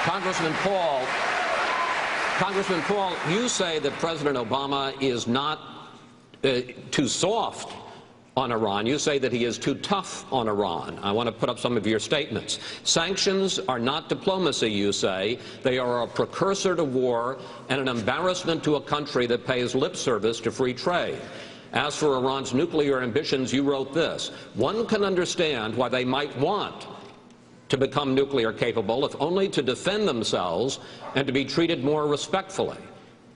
Congressman Paul, you say that President Obama is not too soft on Iran. You say that he is too tough on Iran. I want to put up some of your statements. Sanctions are not diplomacy, you say. They are a precursor to war and an embarrassment to a country that pays lip service to free trade. As for Iran's nuclear ambitions, you wrote this: one can understand why they might want to become nuclear capable, if only to defend themselves and to be treated more respectfully.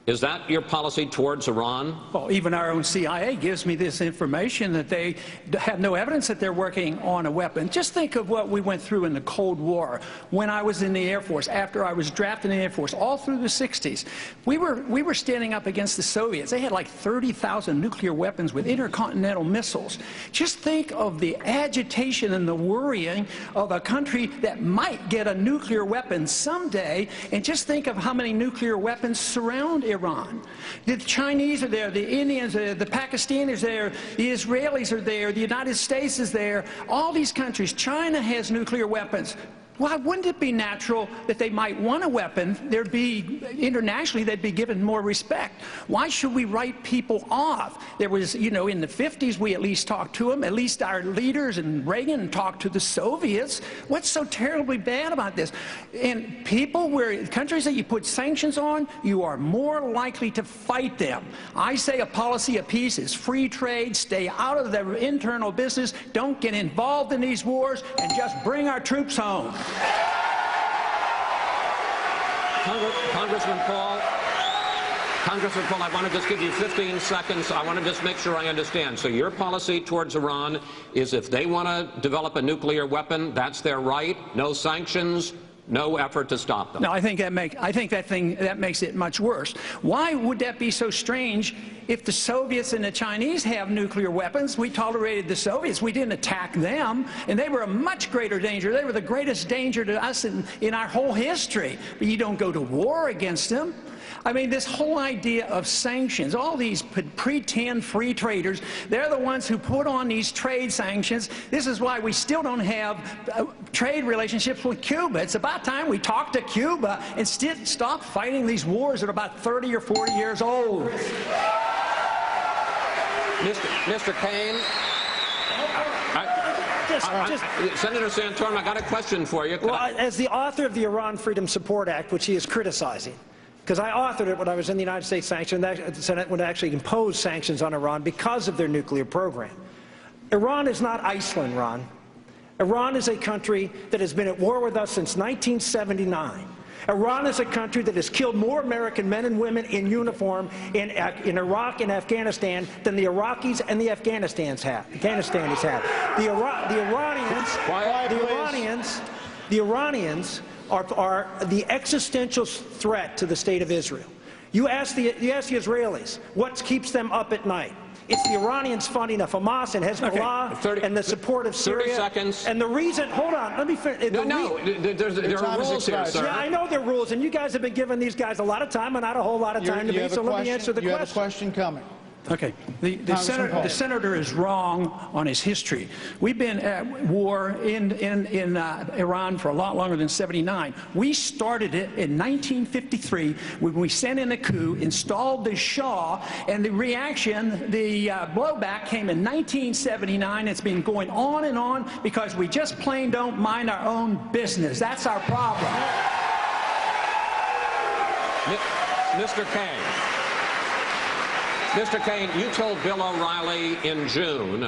Is that your policy towards Iran? Well, even our own CIA gives me this information that they have no evidence that they're working on a weapon. Just think of what we went through in the Cold War. When I was in the Air Force, after I was drafted in the Air Force, all through the 60s, we were standing up against the Soviets. They had like 30,000 nuclear weapons with intercontinental missiles. Just think of the agitation and the worrying of a country that might get a nuclear weapon someday, and just think of how many nuclear weapons surround Iran. The Chinese are there, the Indians are there, the Pakistanis are there, the Israelis are there, the United States is there. All these countries. China has nuclear weapons. Why wouldn't it be natural that they might want a weapon? There'd be, internationally, they'd be given more respect. Why should we write people off? There was, you know, in the 50s, we at least talked to them. At least our leaders and Reagan talked to the Soviets. What's so terribly bad about this? And people, countries that you put sanctions on, you are more likely to fight them. I say a policy of peace is free trade, stay out of their internal business, don't get involved in these wars, and just bring our troops home. Congressman Paul, I want to just give you 15 seconds. I want to just make sure I understand. So your policy towards Iran is if they want to develop a nuclear weapon, that's their right, no sanctions, no effort to stop them. No, I think that makes it much worse. Why would that be so strange if the Soviets and the Chinese have nuclear weapons? We tolerated the Soviets. We didn't attack them, and they were a much greater danger. They were the greatest danger to us in our whole history. But you don't go to war against them. I mean, this whole idea of sanctions, all these pretend free traders, they're the ones who put on these trade sanctions. This is why we still don't have trade relationships with Cuba. It's about time we talk to Cuba and stop fighting these wars that are about 30 or 40 years old. Mr. Kaine, Senator Santorum, I got a question for you. Well, as the author of the Iran Freedom Support Act, which he is criticizing, because I authored it when I was in the United States the Senate would actually impose sanctions on Iran because of their nuclear program. Iran is not Iceland, Ron. Iran is a country that has been at war with us since 1979. Iran is a country that has killed more American men and women in uniform in Iraq and Afghanistan than the Iraqis and the Afghanistan has had. The Iranians are the existential threat to the state of Israel. You ask the Israelis, what keeps them up at night? It's the Iranians funding of Hamas and Hezbollah and the support of Syria. 30 seconds. And the reason, hold on, let me finish. There are rules here, sir. Yeah, I know there are rules, and you guys have been giving these guys a lot of time and not a whole lot of time to me, so let me answer the question. You have a question coming. Okay. The senator is wrong on his history. We've been at war in Iran for a lot longer than '79. We started it in 1953 when we sent in a coup, installed the Shah, and the reaction, the blowback came in 1979. It's been going on and on because we just plain don't mind our own business. That's our problem. Mr. Kaine. Mr. Kaine, you told Bill O'Reilly in June